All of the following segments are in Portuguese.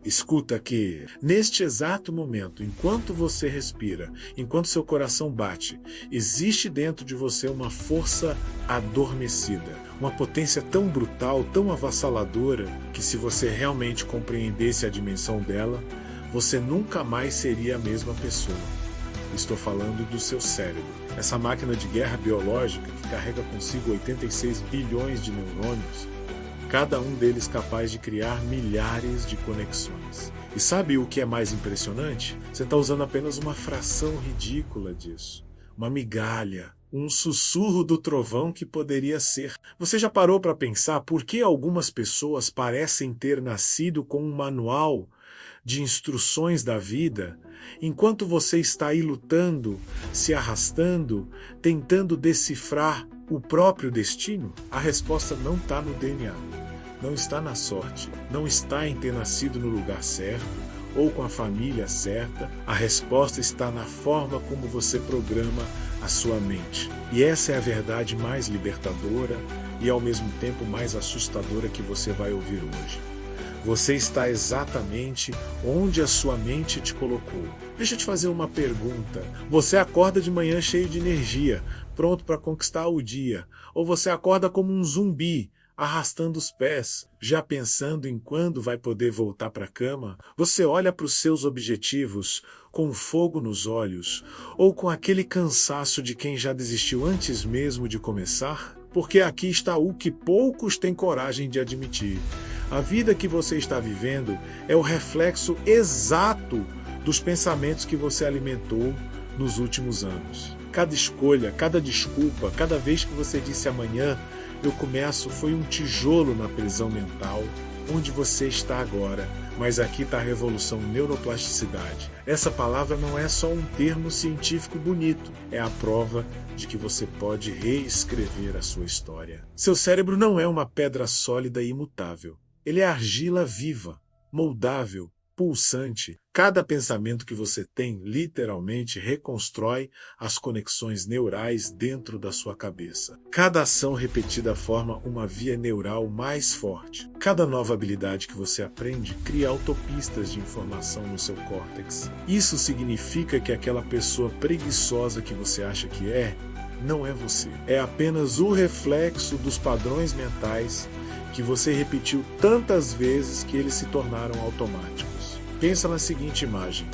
Escuta que, neste exato momento, enquanto você respira, enquanto seu coração bate, existe dentro de você uma força adormecida, uma potência tão brutal, tão avassaladora, que se você realmente compreendesse a dimensão dela, você nunca mais seria a mesma pessoa. Estou falando do seu cérebro, essa máquina de guerra biológica que carrega consigo 86 bilhões de neurônios, cada um deles capaz de criar milhares de conexões. E sabe o que é mais impressionante? Você está usando apenas uma fração ridícula disso. Uma migalha, um sussurro do trovão que poderia ser. Você já parou para pensar por que algumas pessoas parecem ter nascido com um manual de instruções da vida, enquanto você está aí lutando, se arrastando, tentando decifrar o próprio destino? A resposta não está no DNA, não está na sorte, não está em ter nascido no lugar certo ou com a família certa. A resposta está na forma como você programa a sua mente. E essa é a verdade mais libertadora e ao mesmo tempo mais assustadora que você vai ouvir hoje. Você está exatamente onde a sua mente te colocou. Deixa eu te fazer uma pergunta. Você acorda de manhã cheio de energia, pronto para conquistar o dia? Ou você acorda como um zumbi, arrastando os pés, já pensando em quando vai poder voltar para a cama? Você olha para os seus objetivos com fogo nos olhos, ou com aquele cansaço de quem já desistiu antes mesmo de começar? Porque aqui está o que poucos têm coragem de admitir. A vida que você está vivendo é o reflexo exato dos pensamentos que você alimentou nos últimos anos. Cada escolha, cada desculpa, cada vez que você disse amanhã eu começo, foi um tijolo na prisão mental onde você está agora. Mas aqui está a revolução neuroplasticidade. Essa palavra não é só um termo científico bonito, é a prova de que você pode reescrever a sua história. Seu cérebro não é uma pedra sólida e imutável. Ele é argila viva, moldável, pulsante. Cada pensamento que você tem, literalmente, reconstrói as conexões neurais dentro da sua cabeça. Cada ação repetida forma uma via neural mais forte. Cada nova habilidade que você aprende cria autopistas de informação no seu córtex. Isso significa que aquela pessoa preguiçosa que você acha que é, não é você. É apenas o reflexo dos padrões mentais que você repetiu tantas vezes que eles se tornaram automáticos. Pensa na seguinte imagem.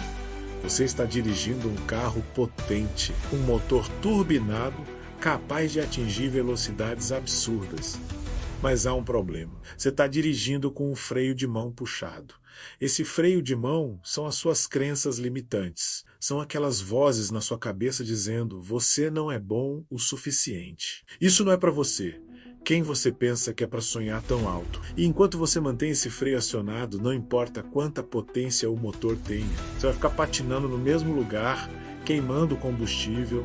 Você está dirigindo um carro potente, um motor turbinado, capaz de atingir velocidades absurdas. Mas há um problema. Você está dirigindo com um freio de mão puxado. Esse freio de mão são as suas crenças limitantes. São aquelas vozes na sua cabeça dizendo: você não é bom o suficiente. Isso não é para você. Quem você pensa que é para sonhar tão alto? E enquanto você mantém esse freio acionado, não importa quanta potência o motor tenha, você vai ficar patinando no mesmo lugar, queimando o combustível,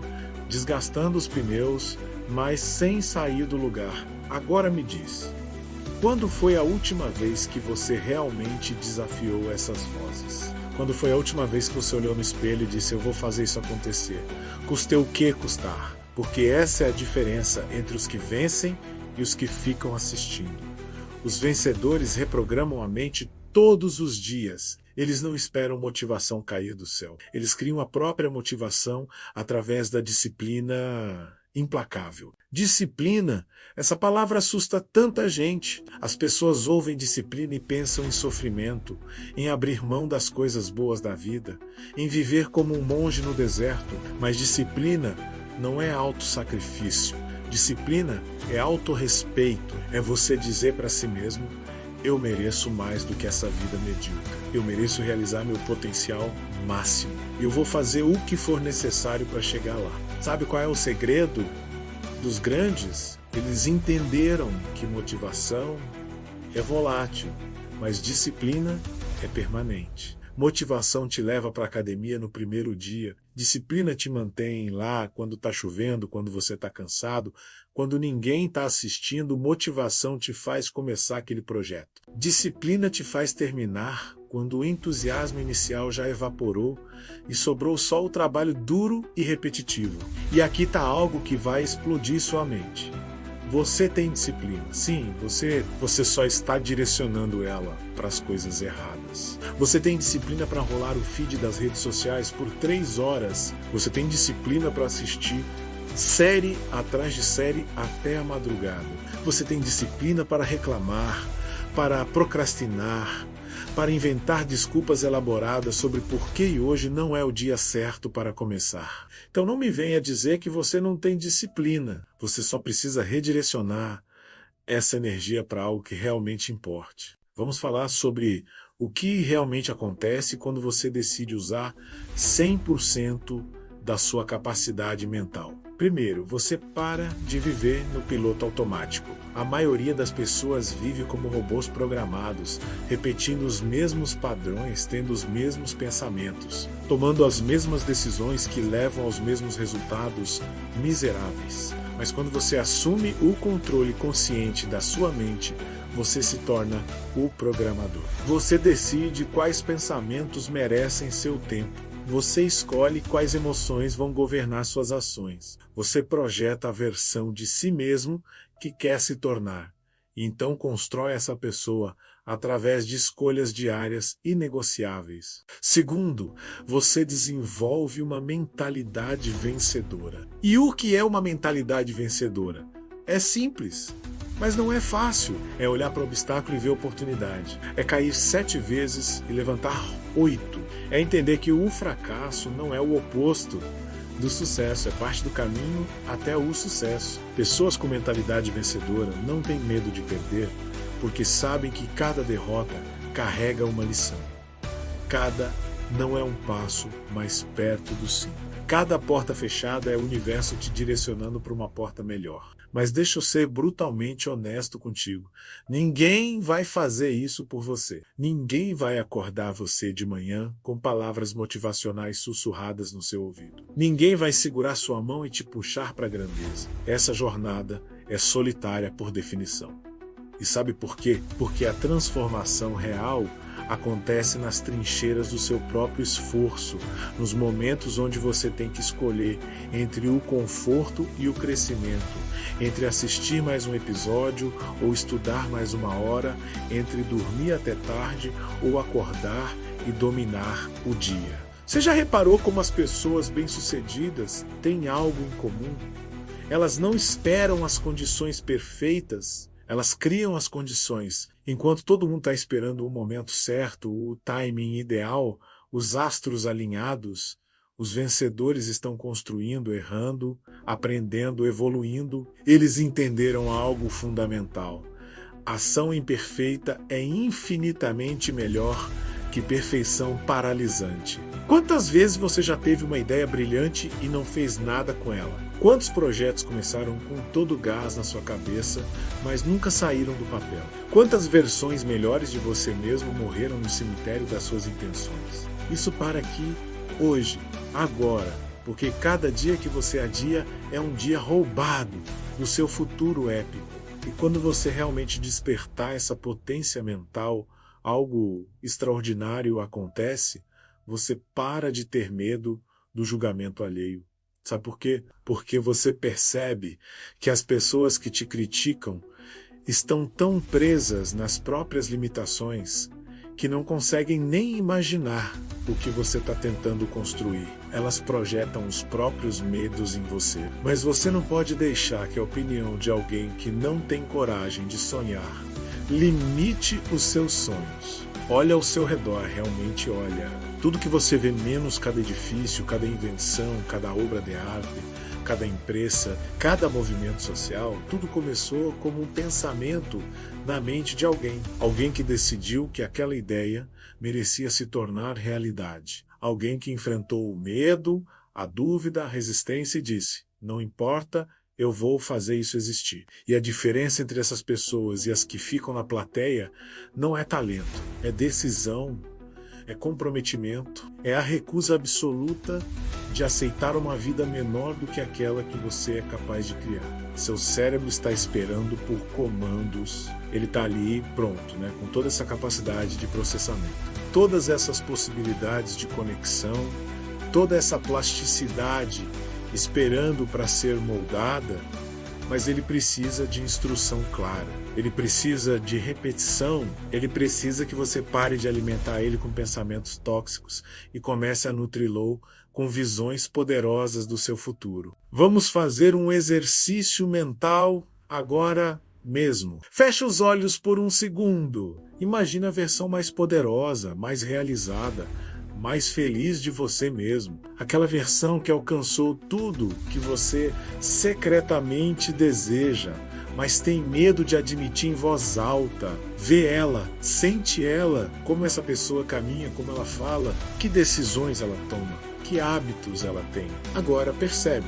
desgastando os pneus, mas sem sair do lugar. Agora me diz, quando foi a última vez que você realmente desafiou essas vozes? Quando foi a última vez que você olhou no espelho e disse: eu vou fazer isso acontecer? Custe o que custar? Porque essa é a diferença entre os que vencem e os que ficam assistindo. Os vencedores reprogramam a mente todos os dias. Eles não esperam motivação cair do céu. Eles criam a própria motivação através da disciplina implacável. Disciplina, essa palavra assusta tanta gente. As pessoas ouvem disciplina e pensam em sofrimento, em abrir mão das coisas boas da vida, em viver como um monge no deserto. Mas disciplina não é autossacrifício. Disciplina é autorrespeito, é você dizer para si mesmo: eu mereço mais do que essa vida medíocre, eu mereço realizar meu potencial máximo, eu vou fazer o que for necessário para chegar lá. Sabe qual é o segredo dos grandes? Eles entenderam que motivação é volátil, mas disciplina é permanente. Motivação te leva para a academia no primeiro dia. Disciplina te mantém lá quando está chovendo, quando você está cansado, quando ninguém está assistindo. Motivação te faz começar aquele projeto. Disciplina te faz terminar quando o entusiasmo inicial já evaporou e sobrou só o trabalho duro e repetitivo. E aqui está algo que vai explodir sua mente. Você tem disciplina. Sim, você só está direcionando ela para as coisas erradas. horas. Você tem disciplina para rolar o feed das redes sociais por 3 horas. Você tem disciplina para assistir série atrás de série até a madrugada. Você tem disciplina para reclamar, para procrastinar, para inventar desculpas elaboradas sobre por que hoje não é o dia certo para começar. Então não me venha dizer que você não tem disciplina. Você só precisa redirecionar essa energia para algo que realmente importe. Vamos falar sobre o que realmente acontece quando você decide usar 100% da sua capacidade mental. Primeiro, você para de viver no piloto automático. A maioria das pessoas vive como robôs programados, repetindo os mesmos padrões, tendo os mesmos pensamentos, tomando as mesmas decisões que levam aos mesmos resultados miseráveis. Mas quando você assume o controle consciente da sua mente, você se torna o programador. Você decide quais pensamentos merecem seu tempo. Você escolhe quais emoções vão governar suas ações. Você projeta a versão de si mesmo que quer se tornar. E então constrói essa pessoa através de escolhas diárias inegociáveis. Segundo, você desenvolve uma mentalidade vencedora. E o que é uma mentalidade vencedora? É simples, mas não é fácil. É olhar para o obstáculo e ver oportunidade. É cair 7 vezes e levantar 8. É entender que o fracasso não é o oposto do sucesso, é parte do caminho até o sucesso. Pessoas com mentalidade vencedora não têm medo de perder, porque sabem que cada derrota carrega uma lição. Cada não é um passo mais perto do sim. Cada porta fechada é o universo te direcionando para uma porta melhor. Mas deixa eu ser brutalmente honesto contigo. Ninguém vai fazer isso por você. Ninguém vai acordar você de manhã com palavras motivacionais sussurradas no seu ouvido. Ninguém vai segurar sua mão e te puxar para a grandeza. Essa jornada é solitária por definição. E sabe por quê? Porque a transformação real acontece nas trincheiras do seu próprio esforço, nos momentos onde você tem que escolher entre o conforto e o crescimento, entre assistir mais um episódio ou estudar mais 1 hora, entre dormir até tarde ou acordar e dominar o dia. Você já reparou como as pessoas bem-sucedidas têm algo em comum? Elas não esperam as condições perfeitas, elas criam as condições. Enquanto todo mundo está esperando o momento certo, o timing ideal, os astros alinhados, os vencedores estão construindo, errando, aprendendo, evoluindo. Eles entenderam algo fundamental. Ação imperfeita é infinitamente melhor que perfeição paralisante. Quantas vezes você já teve uma ideia brilhante e não fez nada com ela? Quantos projetos começaram com todo o gás na sua cabeça, mas nunca saíram do papel? Quantas versões melhores de você mesmo morreram no cemitério das suas intenções? Isso para aqui, hoje, agora, porque cada dia que você adia é um dia roubado do seu futuro épico. E quando você realmente despertar essa potência mental, algo extraordinário acontece, você para de ter medo do julgamento alheio. Sabe por quê? Porque você percebe que as pessoas que te criticam estão tão presas nas próprias limitações que não conseguem nem imaginar o que você está tentando construir. Elas projetam os próprios medos em você. Mas você não pode deixar que a opinião de alguém que não tem coragem de sonhar limite os seus sonhos. Olha ao seu redor, realmente olha. Tudo que você vê menos cada edifício, cada invenção, cada obra de arte, cada empresa, cada movimento social, tudo começou como um pensamento na mente de alguém. Alguém que decidiu que aquela ideia merecia se tornar realidade. Alguém que enfrentou o medo, a dúvida, a resistência e disse: não importa, eu vou fazer isso existir. E a diferença entre essas pessoas e as que ficam na plateia não é talento, é decisão, é comprometimento, é a recusa absoluta de aceitar uma vida menor do que aquela que você é capaz de criar. Seu cérebro está esperando por comandos, ele está ali pronto, com toda essa capacidade de processamento. Todas essas possibilidades de conexão, toda essa plasticidade esperando para ser moldada, mas ele precisa de instrução clara. Ele precisa de repetição. Ele precisa que você pare de alimentar ele com pensamentos tóxicos e comece a nutri-lo com visões poderosas do seu futuro. Vamos fazer um exercício mental agora mesmo. Feche os olhos por um segundo. Imagine a versão mais poderosa, mais realizada, mais feliz de você mesmo. Aquela versão que alcançou tudo que você secretamente deseja, mas tem medo de admitir em voz alta. Vê ela, sente ela, como essa pessoa caminha, como ela fala, que decisões ela toma, que hábitos ela tem. Agora percebe,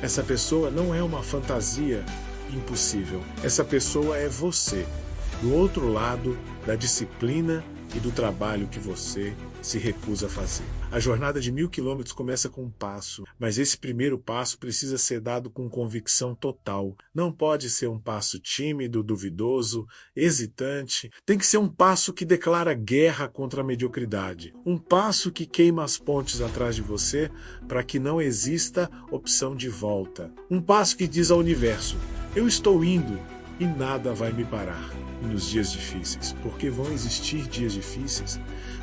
essa pessoa não é uma fantasia impossível. Essa pessoa é você, do outro lado da disciplina e do trabalho que você se recusa a fazer. A jornada de 1000 quilômetros começa com um passo, mas esse primeiro passo precisa ser dado com convicção total. Não pode ser um passo tímido, duvidoso, hesitante. Tem que ser um passo que declara guerra contra a mediocridade. Um passo que queima as pontes atrás de você para que não exista opção de volta. Um passo que diz ao universo: eu estou indo e nada vai me parar. E nos dias difíceis, porque vão existir dias difíceis,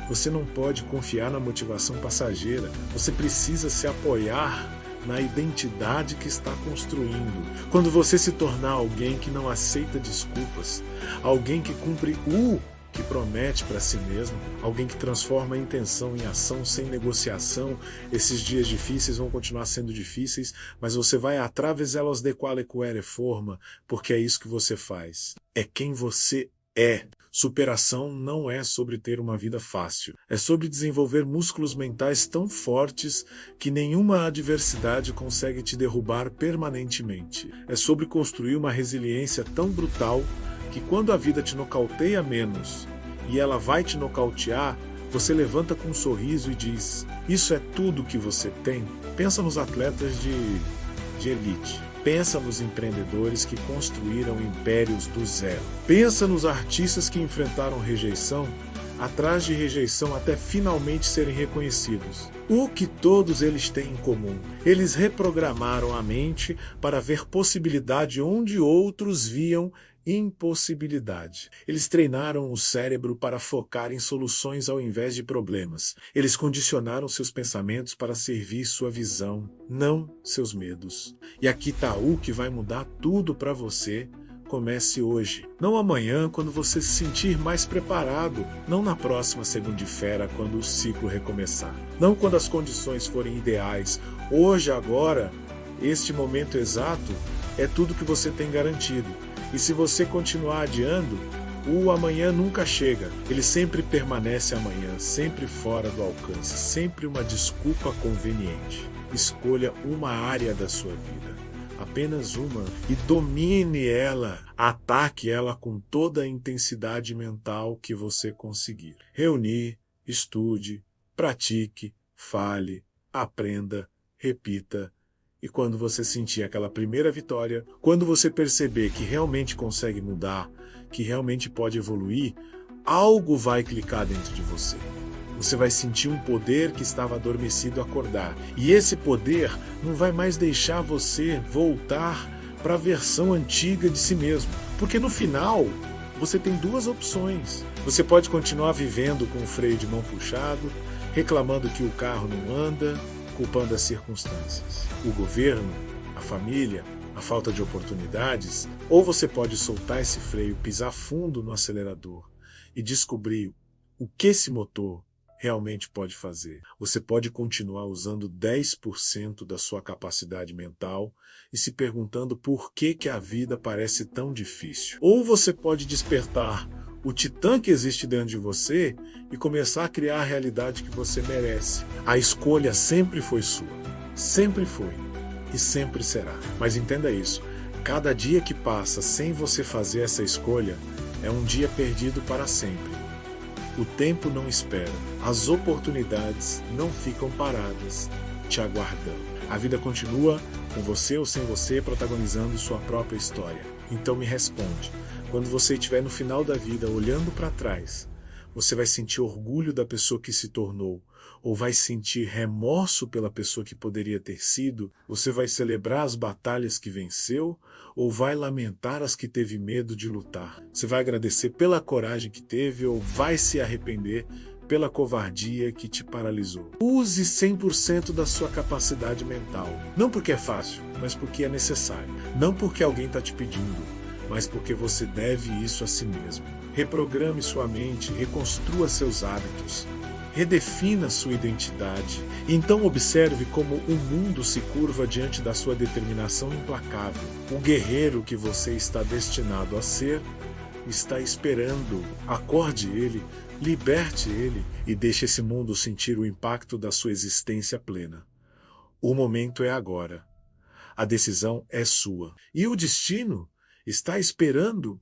você não pode confiar na motivação passageira. Você precisa se apoiar na identidade que está construindo. Quando você se tornar alguém que não aceita desculpas, alguém que cumpre o que promete para si mesmo, alguém que transforma a intenção em ação sem negociação, esses dias difíceis vão continuar sendo difíceis, mas você vai atravessá-los de quale forma, porque é isso que você faz. É quem você é. Superação não é sobre ter uma vida fácil. É sobre desenvolver músculos mentais tão fortes que nenhuma adversidade consegue te derrubar permanentemente. É sobre construir uma resiliência tão brutal que quando a vida te nocauteia menos e ela vai te nocautear, você levanta com um sorriso e diz: isso é tudo que você tem? Pensa nos atletas de elite. Pensa nos empreendedores que construíram impérios do zero. Pensa nos artistas que enfrentaram rejeição, atrás de rejeição até finalmente serem reconhecidos. O que todos eles têm em comum? Eles reprogramaram a mente para ver possibilidade onde outros viam impossibilidade. Eles treinaram o cérebro para focar em soluções ao invés de problemas. Eles condicionaram seus pensamentos para servir sua visão, não seus medos. E aqui está o que vai mudar tudo para você. Comece hoje. Não amanhã, quando você se sentir mais preparado. Não na próxima segunda-feira, quando o ciclo recomeçar. Não quando as condições forem ideais. Hoje, agora, este momento exato, é tudo que você tem garantido. E se você continuar adiando, o amanhã nunca chega. Ele sempre permanece amanhã, sempre fora do alcance, sempre uma desculpa conveniente. Escolha uma área da sua vida, apenas uma, e domine ela, ataque ela com toda a intensidade mental que você conseguir. Reunir, estude, pratique, fale, aprenda, repita. E quando você sentir aquela primeira vitória, quando você perceber que realmente consegue mudar, que realmente pode evoluir, algo vai clicar dentro de você. Você vai sentir um poder que estava adormecido acordar. E esse poder não vai mais deixar você voltar para a versão antiga de si mesmo. Porque no final, você tem duas opções. Você pode continuar vivendo com o freio de mão puxado, reclamando que o carro não anda, culpando as circunstâncias, o governo, a família, a falta de oportunidades, ou você pode soltar esse freio, pisar fundo no acelerador e descobrir o que esse motor realmente pode fazer. Você pode continuar usando 10% da sua capacidade mental e se perguntando por que a vida parece tão difícil. Ou você pode despertar o titã que existe dentro de você e começar a criar a realidade que você merece. A escolha sempre foi sua. Sempre foi. E sempre será. Mas entenda isso. Cada dia que passa sem você fazer essa escolha é um dia perdido para sempre. O tempo não espera. As oportunidades não ficam paradas, te aguardando. A vida continua com você ou sem você protagonizando sua própria história. Então me responde. Quando você estiver no final da vida olhando para trás, Você vai sentir orgulho da pessoa que se tornou, ou vai sentir remorso pela pessoa que poderia ter sido? Você vai celebrar as batalhas que venceu, ou vai lamentar as que teve medo de lutar? Você vai agradecer pela coragem que teve, ou vai se arrepender pela covardia que te paralisou? Use 100% da sua capacidade mental. Não porque é fácil, mas porque é necessário. Não porque alguém está te pedindo, mas porque você deve isso a si mesmo. Reprograme sua mente, reconstrua seus hábitos, redefina sua identidade. E então observe como o mundo se curva diante da sua determinação implacável. O guerreiro que você está destinado a ser está esperando. Acorde ele, liberte ele e deixe esse mundo sentir o impacto da sua existência plena. O momento é agora. A decisão é sua. E o destino está esperando